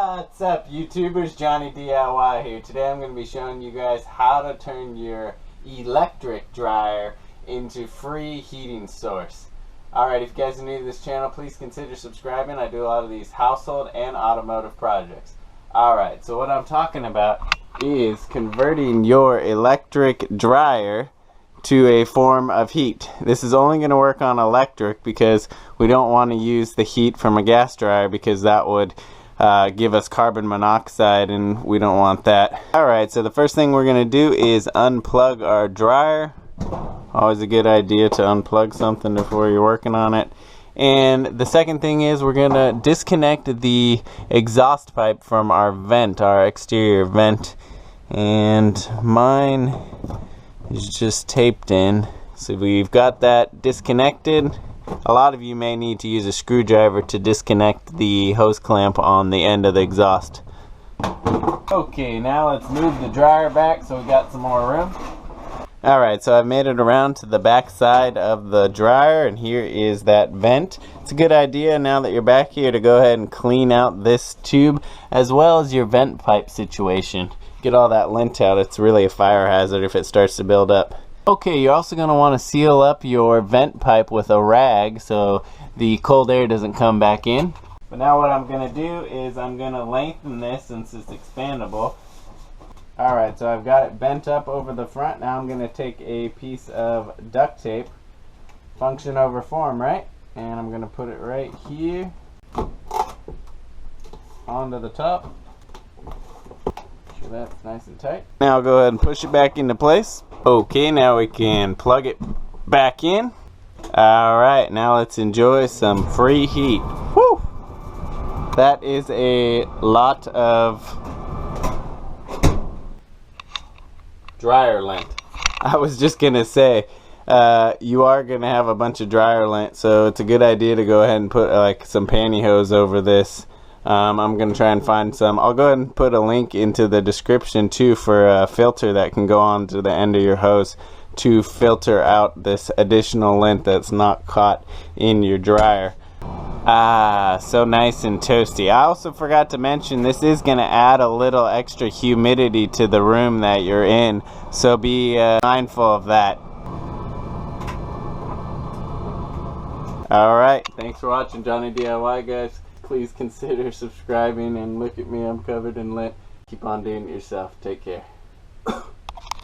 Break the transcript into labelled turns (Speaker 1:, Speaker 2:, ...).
Speaker 1: What's up, YouTubers? Johnny DIY here. Today I'm going to be showing you guys how to turn your electric dryer into free heating source. Alright, if you guys are new to this channel, please consider subscribing. I do a lot of these household and automotive projects. Alright, so what I'm talking about is converting your electric dryer to a form of heat. This is only going to work on electric because we don't want to use the heat from a gas dryer because that would give us carbon monoxide and we don't want that. Alright, so the first thing we're going to do is unplug our dryer. Always a good idea to unplug something before you're working on it. And the second thing is we're going to disconnect the exhaust pipe from our vent, our exterior vent. And mine is just taped in. So we've got that disconnected. A lot of you may need to use a screwdriver to disconnect the hose clamp on the end of the exhaust. Okay, now let's move the dryer back so we got some more room. Alright, so I've made it around to the back side of the dryer, and here is that vent. It's a good idea now that you're back here to go ahead and clean out this tube as well as your vent pipe situation. Get all that lint out. It's really a fire hazard if it starts to build up. Okay, you're also going to want to seal up your vent pipe with a rag so the cold air doesn't come back in. But now what I'm going to do is I'm going to lengthen this since it's expandable. Alright, so I've got it bent up over the front. Now I'm going to take a piece of duct tape, function over form, right? And I'm going to put it right here onto the top. Sure that's nice and tight. Now I'll go ahead and push it back into place. Okay, now we can plug it back in. Alright, now let's enjoy some free heat. Woo! That is a lot of dryer lint. I was just gonna say, you are gonna have a bunch of dryer lint, so it's a good idea to go ahead and put like some pantyhose over this. I'm gonna try and find some. I'll go ahead and put a link into the description too for a filter that can go on to the end of your hose to filter out this additional lint that's not caught in your dryer. Ah, so nice and toasty. I also forgot to mention this is going to add a little extra humidity to the room that you're in, so be mindful of that. Alright, thanks for watching Johnny DIY, guys. Please consider subscribing and look at me, I'm covered in lint. Keep on doing it yourself. Take care.